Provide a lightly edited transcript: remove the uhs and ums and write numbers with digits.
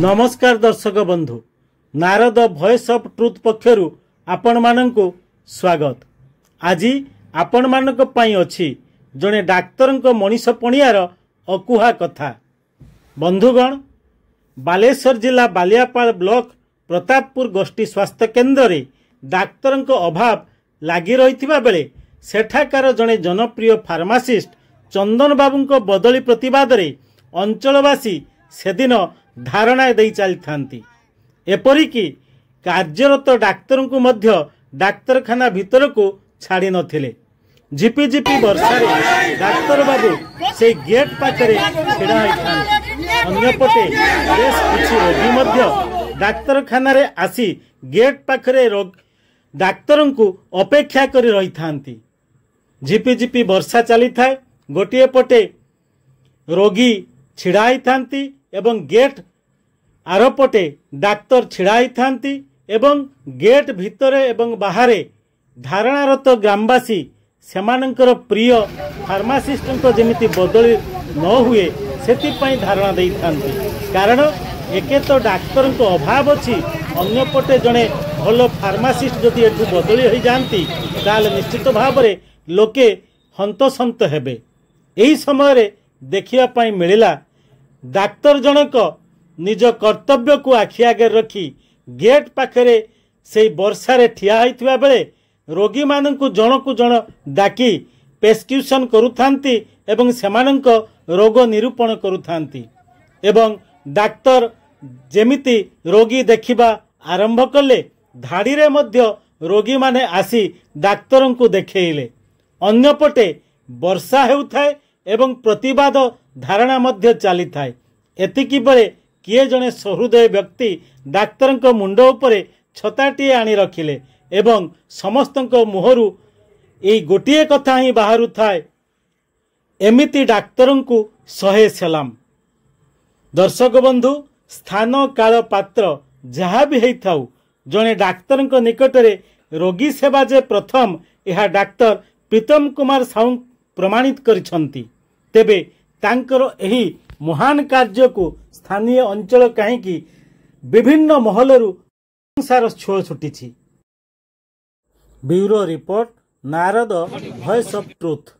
नमस्कार दर्शक बंधु, नारद वॉइस ऑफ ट्रुथ पक्षरु आपण मानंकु स्वागत। आज आपण मानक पई अछि जने डाक्तरंक मनीष पणियार अकुहा कथा। बंधुगण, बालेश्वर जिला बालियापाल ब्लॉक प्रतापपुर गोष्ठी स्वास्थ्य केन्द्र रे डाक्तरंक अभाव लागी रहिथिबा बेले सेठाकार जने जनप्रिय फार्मासिस्ट चंदन बाबूंक बदली प्रतिवाद रे अंचलवासी सेदिन धारणा दे चलती। एपरिकी कार्यरत डाक्तर को मध्य डाक्तरखाना भीतर को छाड़ी नथिले। झिपिझिपि वर्षा डाक्तर बाबू से गेट पाखरे छिड़ा होइथांती। अन्यपटे बेस किछि रोगी मध्य डाक्तरखाना रे आसी गेट पाखरे डाक्तर को अपेक्षा करी रहिथांती। झिपिझिपि वर्षा चली थाए, गोटिए पटे रोगी छिड़ा होइथांती एवं गेट आरपटे डाक्तर छिड़ा होइथांती एवं गेट भितरे एवं बाहरे धारणारत ग्रामवासी सेमानंकर प्रिय फार्मासिस्ट जेमिति बदली न हुए सेतिपाई धारणा देइथांती। कारण एके तो डाक्तर को अभाव अछि, अन्यपटे जड़े भल फार्मासिस्ट जदि एठू बदली हो जाती ताले निश्चित भाव में लोके हंतसंत हेबे। एही समय देखिया पाई मिलिला डाक्तर जनक निज कर्तव्य को आखि आगे रखी गेट पाखरे से वर्षा रे ठिया होइथिबा बेले रोगी माननकु जनकु जन डाकी प्रेस्क्रिप्शन करुथांती एवं सेमानंक रोग निरूपण करुथांती। एवं डाक्तर जेमिति रोगी देखिबा आरंभ कले धाड़ी रे मध्य रोगी माने आसी डाक्तरन को देखेइले। अन्यपटे वर्षा हेउथाए एवं प्रतिवाद धारणा मध्य चली थाए। एतिकी बेले किए जने सहृदय व्यक्ति डाक्तर मुंड उपरे छताटी आनी रखिले एवं समस्तक मुहरु एई गोटिए कथा ही बाहरु थाए, एमिति डाक्तर को 100 सलाम। दर्शक बंधु, स्थान काल पात्र जहाँ भी हेई थाउ, जने डाक्तर निकटरे रोगी सेवा जे प्रथम यह डाक्तर प्रीतम कुमार साहू प्रमाणित करिसंती। तेबे तांकर एही महान कार्य को स्थानीय अंचल कहीं विभिन्न महलरू प्रशंसार छुआ छुटी। Bureau report, Narad voice of truth.